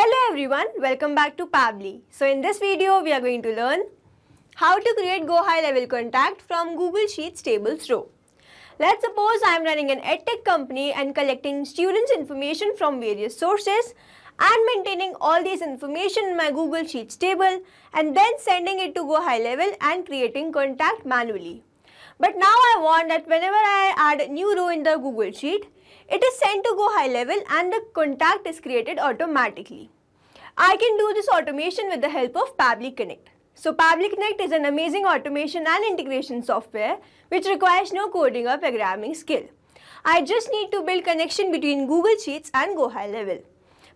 Hello everyone, welcome back to Pabbly. So in this video, we are going to learn how to create Go High Level contact from Google Sheets tables row. Let's suppose I am running an edtech company and collecting students' information from various sources and maintaining all these information in my Google Sheets table and then sending it to Go High Level and creating contact manually. But now I want that whenever I add a new row in the Google Sheet, it is sent to Go High Level and the contact is created automatically. I can do this automation with the help of Pabbly Connect. So Pabbly Connect is an amazing automation and integration software which requires no coding or programming skill. I just need to build connection between Google Sheets and Go High Level.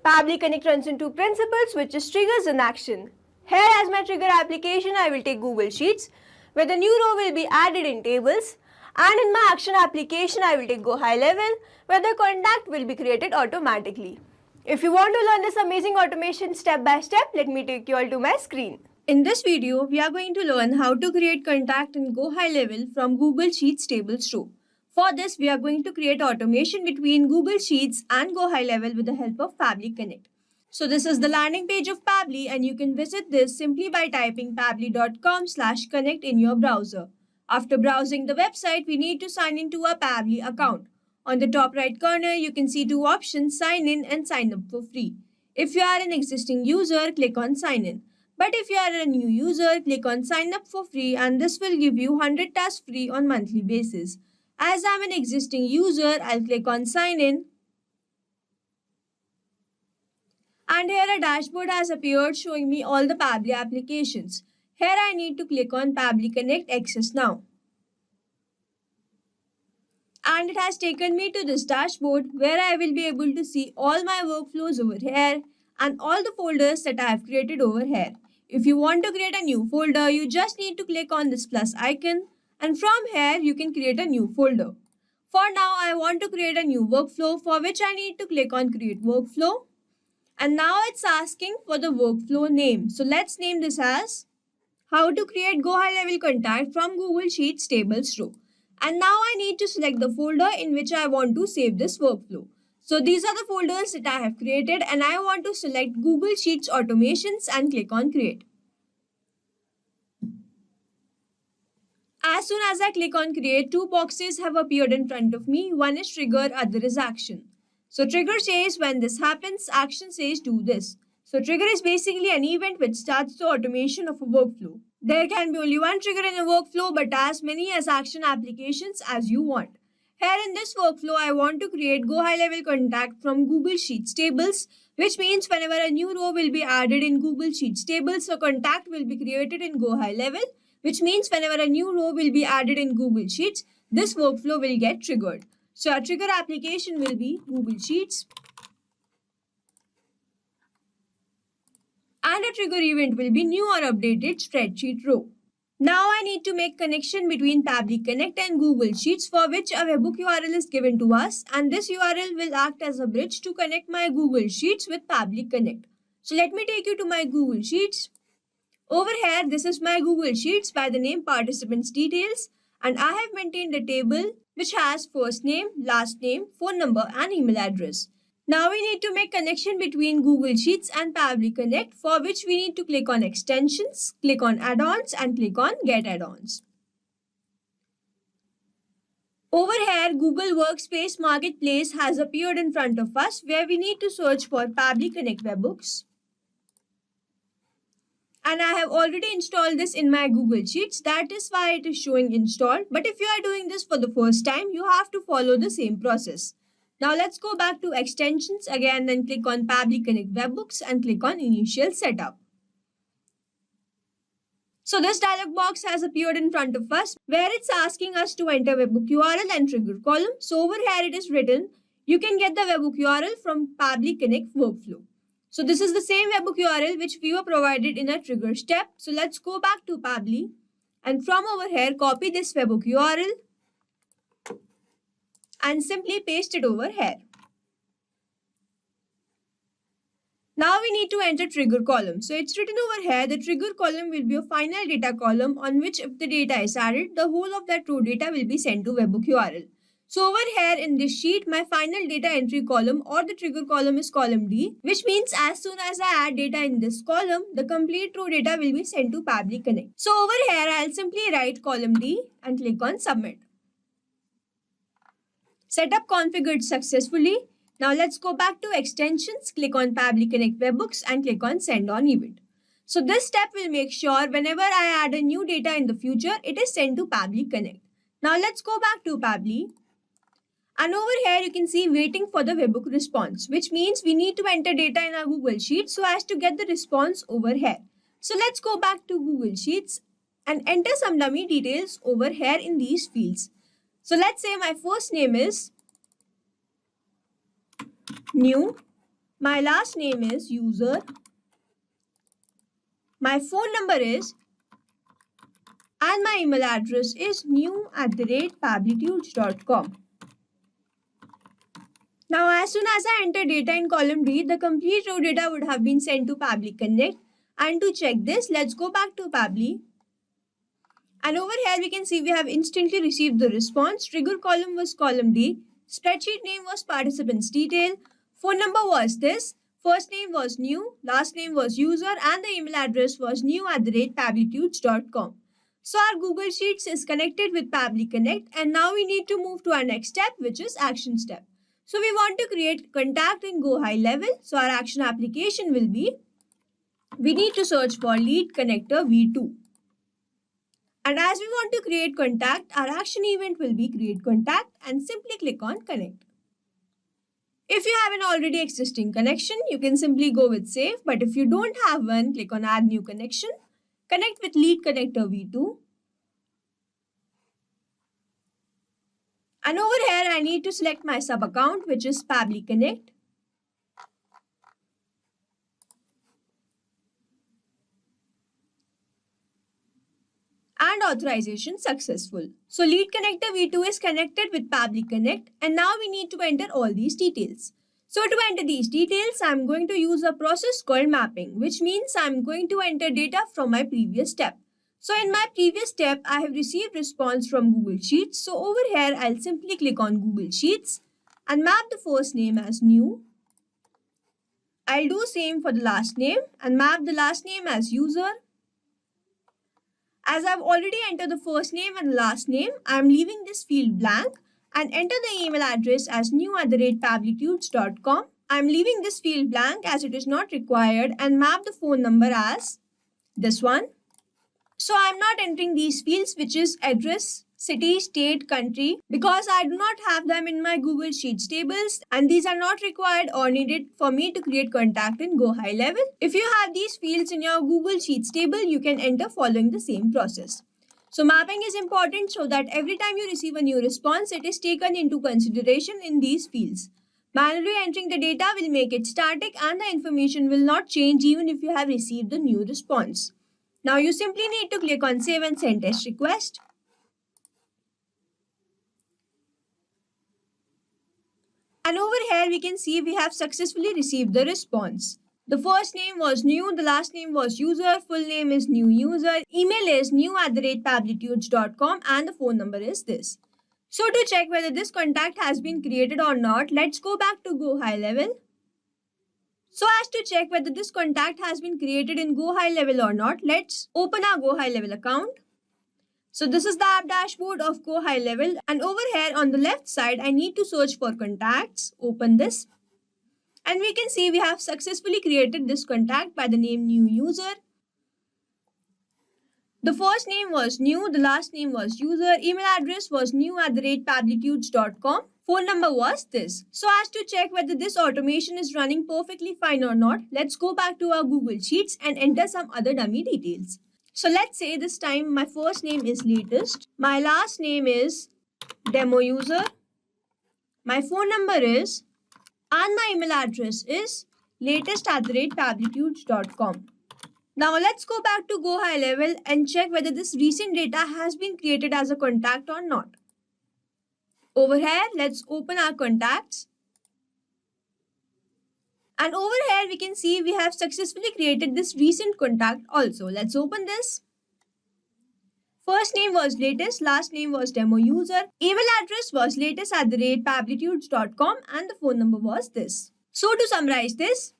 Pabbly Connect runs in two principles, which is triggers and action. Here as my trigger application, I will take Google Sheets where the new row will be added in tables, and in my action application I will take Go High Level where the contact will be created automatically. If you want to learn this amazing automation step by step, let me take you all to my screen. In this video, we are going to learn how to create contact in Go High Level from Google Sheets tables row. For this, we are going to create automation between Google Sheets and Go High Level with the help of Pabbly Connect. So this is the landing page of Pabbly, and you can visit this simply by typing pabbly.com/connect in your browser. After browsing the website, we need to sign into a Pabbly account. On the top right corner, you can see two options, sign in and sign up for free. If you are an existing user, click on sign in. But if you are a new user, click on sign up for free, and this will give you 100 tasks free on monthly basis. As I am an existing user, I'll click on sign in. And here a dashboard has appeared showing me all the Pabbly applications. Here I need to click on Pabbly Connect Access Now. And it has taken me to this dashboard where I will be able to see all my workflows over here and all the folders that I have created over here. If you want to create a new folder, you just need to click on this plus icon, and from here you can create a new folder. For now, I want to create a new workflow, for which I need to click on create workflow. And now it's asking for the workflow name. So let's name this as how to create Go High Level contact from Google Sheets tables row. And now I need to select the folder in which I want to save this workflow. So these are the folders that I have created, and I want to select Google Sheets automations and click on create. As soon as I click on create, two boxes have appeared in front of me. One is trigger, other is action. So trigger says when this happens, action says do this. So trigger is basically an event which starts the automation of a workflow. There can be only one trigger in a workflow, but as many as action applications as you want. Here in this workflow, I want to create Go High Level contact from Google Sheets tables, which means whenever a new row will be added in Google Sheets tables, a contact will be created in Go High Level, which means whenever a new row will be added in Google Sheets, this workflow will get triggered. So our trigger application will be Google Sheets, and a trigger event will be new or updated spreadsheet row. Now I need to make connection between Pabbly Connect and Google Sheets, for which a webhook URL is given to us, and this URL will act as a bridge to connect my Google Sheets with Pabbly Connect. So let me take you to my Google Sheets. Over here, this is my Google Sheets by the name Participants Details, and I have maintained a table which has first name, last name, phone number and email address. Now we need to make connection between Google Sheets and Pabbly Connect, for which we need to click on extensions, click on add-ons and click on get add-ons. Over here, Google Workspace Marketplace has appeared in front of us, where we need to search for Pabbly Connect webhooks. And I have already installed this in my Google Sheets. That is why it is showing installed. But if you are doing this for the first time, you have to follow the same process. Now let's go back to extensions again, then click on Pabbly Connect webhooks and click on initial setup. So this dialog box has appeared in front of us, where it's asking us to enter webhook URL and trigger column. So over here it is written, you can get the webhook URL from Pabbly Connect workflow. So this is the same webhook URL which we were provided in a trigger step. So let's go back to Pabbly, and from over here copy this webhook URL and simply paste it over here. Now we need to enter trigger column. So it's written over here, the trigger column will be a final data column on which if the data is added, the whole of that row data will be sent to webhook URL. So over here in this sheet, my final data entry column or the trigger column is column D, which means as soon as I add data in this column, the complete row data will be sent to Pabbly Connect. So over here, I'll simply write column D and click on submit. Setup configured successfully. Now let's go back to extensions, click on Pabbly Connect Webhooks and click on send on event. So this step will make sure whenever I add a new data in the future, it is sent to Pabbly Connect. Now let's go back to Pabbly. And over here you can see waiting for the webhook response, which means we need to enter data in our Google Sheets so as to get the response over here. So let's go back to Google Sheets and enter some dummy details over here in these fields. So let's say my first name is new, my last name is user, my phone number is, and my email address is new@pabblitudes.com. Now as soon as I enter data in column D, the complete row data would have been sent to Pabbly Connect. And to check this, let's go back to Pabbly. And over here we can see we have instantly received the response. Trigger column was column D. Spreadsheet name was participants detail. Phone number was this. First name was new. Last name was user. And the email address was new@pabblitudes.com. So our Google Sheets is connected with Pabbly Connect. And now we need to move to our next step, which is action step. So we want to create contact in Go High level. So our action application will be, we need to search for lead connector V2. And as we want to create contact, our action event will be create contact and simply click on connect. If you have an already existing connection, you can simply go with save. But if you don't have one, click on add new connection. Connect with lead connector V2. And over here, I need to select my sub account, which is Pabbly Connect. And authorization successful. So lead connector V2 is connected with Pabbly Connect, and now we need to enter all these details. So to enter these details, I'm going to use a process called mapping, which means I'm going to enter data from my previous step. So in my previous step, I have received response from Google Sheets. So over here, I'll simply click on Google Sheets and map the first name as new. I'll do same for the last name and map the last name as user. As I've already entered the first name and last name, I'm leaving this field blank and enter the email address as new@pabblitudes.com. I'm leaving this field blank as it is not required and map the phone number as this one. So I'm not entering these fields, which is address, city, state, country, because I do not have them in my Google Sheets tables and these are not required or needed for me to create contact in Go High level. If you have these fields in your Google Sheets table, you can enter following the same process. So mapping is important so that every time you receive a new response, it is taken into consideration in these fields. Manually entering the data will make it static and the information will not change even if you have received the new response. Now you simply need to click on save and send test request. And over here we can see we have successfully received the response. The first name was new, the last name was user, full name is new user, email is new@pabblitudes.com and the phone number is this. So to check whether this contact has been created or not, let's go back to Go High level. So as to check whether this contact has been created in Go High level or not, let's open our Go High level account. So this is the app dashboard of Go High level and over here on the left side, I need to search for contacts. Open this and we can see we have successfully created this contact by the name new user. The first name was new, the last name was user, email address was new@pabblitudes.com. Phone number was this. So as to check whether this automation is running perfectly fine or not, let's go back to our Google Sheets and enter some other dummy details. So let's say this time my first name is latest, my last name is demo user, my phone number is, and my email address is latest@pabblitudes.com. Now let's go back to Go High level and check whether this recent data has been created as a contact or not. Over here, let's open our contacts. And over here, we can see we have successfully created this recent contact also. Let's open this. First name was latest, last name was demo user, email address was latest@pablitudes.com, and the phone number was this. So to summarize this,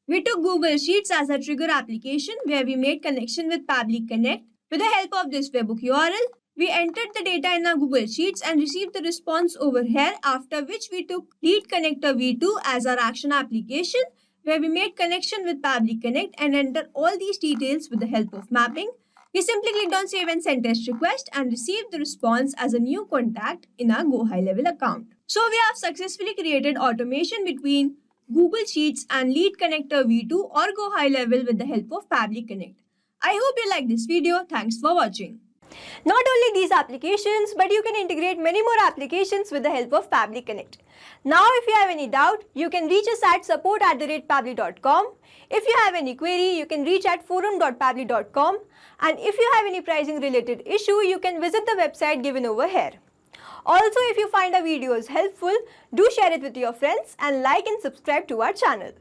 we took Google Sheets as a trigger application where we made connection with Pabbly Connect. With the help of this webhook URL, we entered the data in our Google Sheets and received the response over here, after which we took Lead Connector V2 as our action application where we made connection with Pabbly Connect and entered all these details with the help of mapping. We simply clicked on Save and Send Test Request and received the response as a new contact in our Go High Level account. So we have successfully created automation between Google Sheets and Lead Connector V2 or Go High Level with the help of Pabbly Connect. I hope you like this video. Thanks for watching. Not only these applications, but you can integrate many more applications with the help of Pabbly Connect. Now, if you have any doubt, you can reach us at support@pabbly.com. If you have any query, you can reach at forum.pabbly.com. And if you have any pricing related issue, you can visit the website given over here. Also, if you find our videos helpful, do share it with your friends and like and subscribe to our channel.